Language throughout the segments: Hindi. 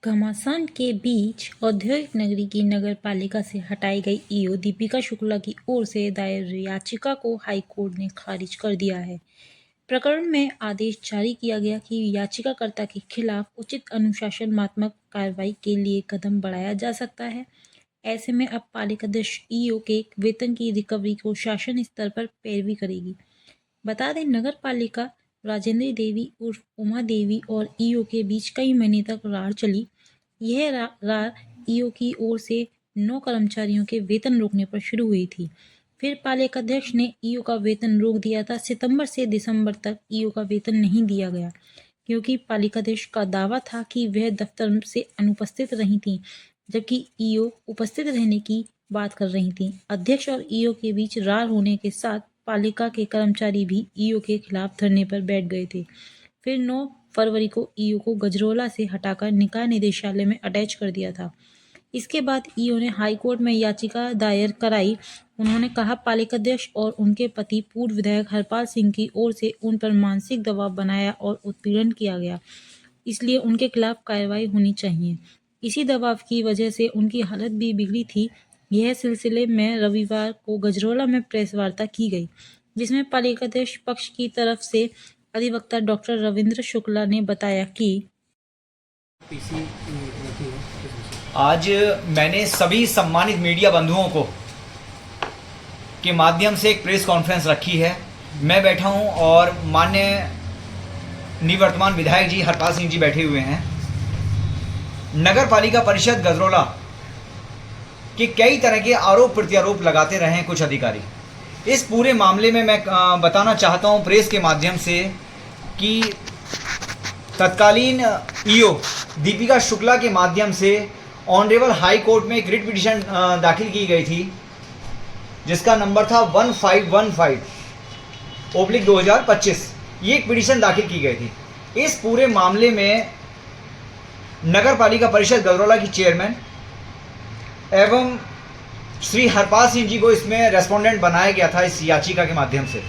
घमासान के बीच औद्योगिक नगरी की नगर पालिका से हटाई गई ईओ दीपिका शुक्ला की ओर से दायर याचिका को हाईकोर्ट ने खारिज कर दिया है। प्रकरण में आदेश जारी किया गया कि याचिकाकर्ता के खिलाफ उचित अनुशासनात्मक कार्रवाई के लिए कदम बढ़ाया जा सकता है। ऐसे में अब पालिकाध्यक्ष ईओ के वेतन की रिकवरी को शासन स्तर पर पैरवी करेगी। बता दें, नगर पालिका राजेंद्री देवी उर्फ उमा देवी और ईओ के बीच कई महीने तक रार चली। यह रार ईओ की ओर से 9 कर्मचारियों के वेतन रोकने पर शुरू हुई थी। फिर पालिकाध्यक्ष ने ईओ का वेतन रोक दिया था। सितंबर से दिसंबर तक ईओ का वेतन नहीं दिया गया क्योंकि पालिकाध्यक्ष का दावा था कि वह दफ्तर से अनुपस्थित रही थी, जबकि ईओ उपस्थित रहने की बात कर रही थी। अध्यक्ष और ईओ के बीच रार होने के साथ पालिका के कर्मचारी भी ईओ के खिलाफ धरने पर बैठ गए थे। फिर 9 फरवरी को ईओ को गजरोला से हटाकर निकाय निदेशालय में अटैच कर दिया था। इसके बाद ईओ ने हाईकोर्ट में याचिका दायर कराई। उन्होंने कहा, पालिकाध्यक्ष और उनके पति पूर्व विधायक हरपाल सिंह की ओर से उन पर मानसिक दबाव बनाया और उत्पीड़न किया गया, इसलिए उनके खिलाफ कार्रवाई होनी चाहिए। इसी दबाव की वजह से उनकी हालत भी बिगड़ी थी। यह सिलसिले में रविवार को गजरोला में प्रेस वार्ता की गई, जिसमें पालिकाध्यक्ष पक्ष की तरफ से अधिवक्ता डॉक्टर रविंद्र शुक्ला ने बताया कि आज मैंने सभी सम्मानित मीडिया बंधुओं को के माध्यम से एक प्रेस कॉन्फ्रेंस रखी है। मैं बैठा हूं और माननीय निवर्तमान विधायक जी हरपाल सिंह जी बैठे हुए हैं। नगर पालिका परिषद गजरोला के कई तरह के आरोप प्रत्यारोप लगाते रहे हैं कुछ अधिकारी। इस पूरे मामले में मैं बताना चाहता हूं प्रेस के माध्यम से कि तत्कालीन ईओ दीपिका शुक्ला के माध्यम से ऑनरेबल हाई कोर्ट में एक रिट पिटीशन दाखिल की गई थी, जिसका नंबर था 1515/2025। ये एक पिटीशन दाखिल की गई थी। इस पूरे मामले में नगर पालिका परिषद गजरोला की चेयरमैन एवं श्री हरपाल सिंह जी को इसमें रेस्पोंडेंट बनाया गया था इस याचिका के माध्यम से।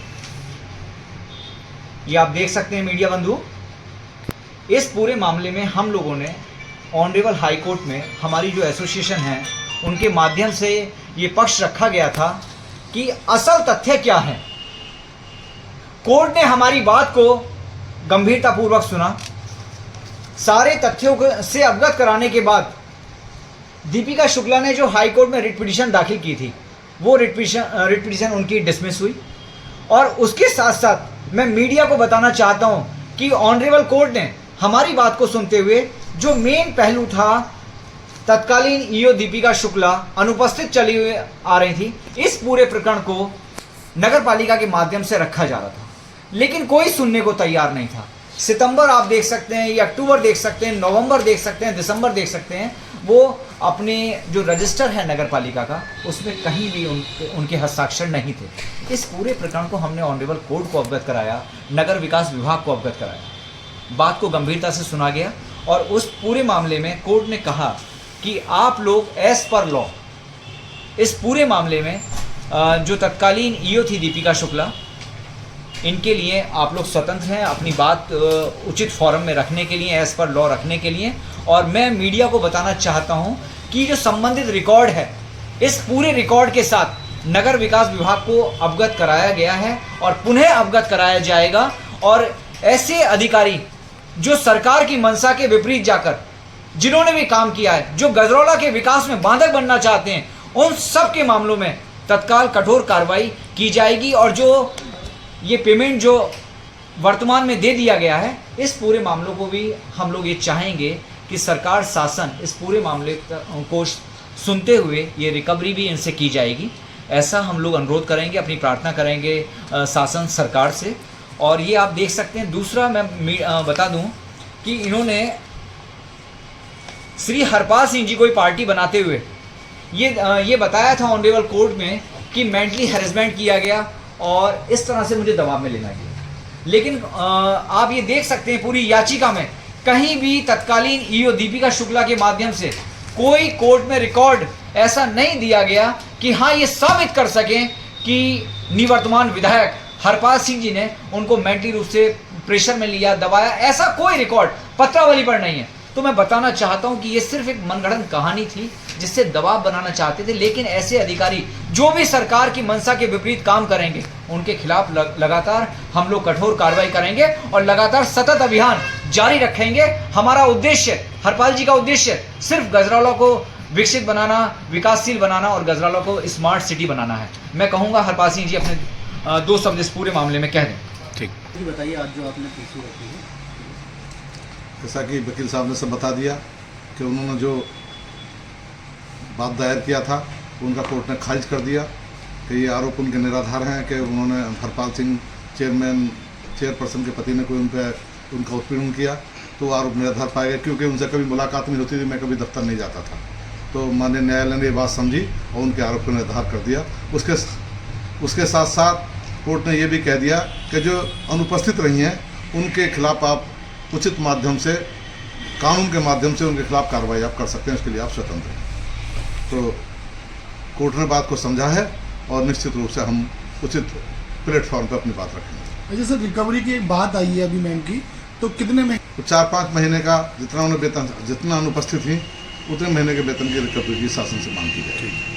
ये आप देख सकते हैं मीडिया बंधु। इस पूरे मामले में हम लोगों ने ऑनरेबल हाई कोर्ट में हमारी जो एसोसिएशन है उनके माध्यम से ये पक्ष रखा गया था कि असल तथ्य क्या है। कोर्ट ने हमारी बात को गंभीरतापूर्वक सुना। सारे तथ्यों से अवगत कराने के बाद दीपिका शुक्ला ने जो हाई कोर्ट में रिट पिटीशन दाखिल की थी, वो रिट पिटीशन उनकी डिसमिस हुई। और उसके साथ साथ मैं मीडिया को बताना चाहता हूं कि ऑनरेबल कोर्ट ने हमारी बात को सुनते हुए जो मेन पहलू था, तत्कालीन ईओ दीपिका शुक्ला अनुपस्थित चली हुई आ रही थी, इस पूरे प्रकरण को नगर पालिका के माध्यम से रखा जा रहा था, लेकिन कोई सुनने को तैयार नहीं था। सितंबर आप देख सकते हैं, ये अक्टूबर देख सकते हैं, नवंबर देख सकते हैं, दिसंबर देख सकते हैं, वो अपने जो रजिस्टर है नगर पालिका का उसमें कहीं भी उनके हस्ताक्षर नहीं थे। इस पूरे प्रकरण को हमने ऑनरेबल कोर्ट को अवगत कराया, नगर विकास विभाग को अवगत कराया। बात को गंभीरता से सुना गया और उस पूरे मामले में कोर्ट ने कहा कि आप लोग एज पर लॉ इस पूरे मामले में जो तत्कालीन ईओ थी दीपिका शुक्ला, इनके लिए आप लोग स्वतंत्र हैं अपनी बात उचित फोरम में रखने के लिए, एज पर लॉ रखने के लिए। और मैं मीडिया को बताना चाहता हूं कि जो संबंधित रिकॉर्ड है, इस पूरे रिकॉर्ड के साथ नगर विकास विभाग को अवगत कराया गया है और पुनः अवगत कराया जाएगा। और ऐसे अधिकारी जो सरकार की मंशा के विपरीत जाकर जिन्होंने भी काम किया है, जो गजरोला के विकास में बाधक बनना चाहते हैं, उन सब के मामलों में तत्काल कठोर कार्रवाई की जाएगी। और जो ये पेमेंट जो वर्तमान में दे दिया गया है, इस पूरे मामलों को भी हम लोग ये चाहेंगे कि सरकार शासन इस पूरे मामले को सुनते हुए ये रिकवरी भी इनसे की जाएगी। ऐसा हम लोग अनुरोध करेंगे, अपनी प्रार्थना करेंगे शासन सरकार से। और ये आप देख सकते हैं। दूसरा मैं बता दूं कि इन्होंने श्री हरपाल सिंह जी को पार्टी बनाते हुए ये बताया था ऑनरेबल कोर्ट में कि मेंटली हैरेसमेंट किया गया और इस तरह से मुझे दबाव में लेना गया। लेकिन आप ये देख सकते हैं पूरी याचिका में कहीं भी तत्कालीन ईओ दीपिका शुक्ला के माध्यम से कोई कोर्ट में रिकॉर्ड ऐसा नहीं दिया गया कि हाँ ये साबित कर सकें कि निवर्तमान विधायक हरपाल सिंह जी ने उनको मेंटली रूप से प्रेशर में लिया, दबाया। ऐसा कोई रिकॉर्ड पत्रावली पर नहीं है। तो मैं बताना चाहता हूं कि ये सिर्फ एक मनगढ़ंत कहानी थी जिससे दबाव बनाना चाहते थे, लेकिन ऐसे अधिकारी जो भी सरकार की मंशा के विपरीत काम करेंगे उनके खिलाफ लगातार हम लोग कठोर कार्रवाई करेंगे और लगातार सतत अभियान जारी रखेंगे। हमारा उद्देश्य, हरपाल जी का उद्देश्य सिर्फ गजराला को विकसित बनाना, विकासशील बनाना और गजराला को स्मार्ट सिटी बनाना है। मैं कहूँगा हरपाल सिंह जी अपने 2 शब्द इस पूरे मामले में कह दें। ठीक, बताइए आज जो आपने पीसी रखी है। जैसा कि वकील साहब ने सब बता दिया कि उन्होंने जो बात दायर किया था उनका कोर्ट ने खारिज कर दिया कि ये आरोप उनके निराधार हैं कि उन्होंने हरपाल सिंह चेयरपर्सन के पति ने कोई उन पर उनका उत्पीड़न किया, तो आरोप निराधार पाए गए। क्योंकि उनसे कभी मुलाकात नहीं होती थी, मैं कभी दफ्तर नहीं जाता था, तो माननीय न्यायालय ने ये बात समझी और उनके आरोप को निराधार कर दिया। उसके साथ साथ कोर्ट ने ये भी कह दिया कि जो अनुपस्थित रही हैं उनके खिलाफ आप उचित माध्यम से, कानून के माध्यम से उनके खिलाफ कार्रवाई आप कर सकते हैं, उसके लिए आप स्वतंत्र हैं। तो कोर्ट ने बात को समझा है और निश्चित रूप से हम उचित प्लेटफॉर्म पर अपनी बात रखेंगे। अच्छा सर, रिकवरी की एक बात आई है अभी मैम की, तो कितने में? तो 4-5 महीने का जितना उन्हें वेतन, जितना अनुपस्थित थी उतने महीने के वेतन की रिकवरी की शासन से मांग की जाएगी।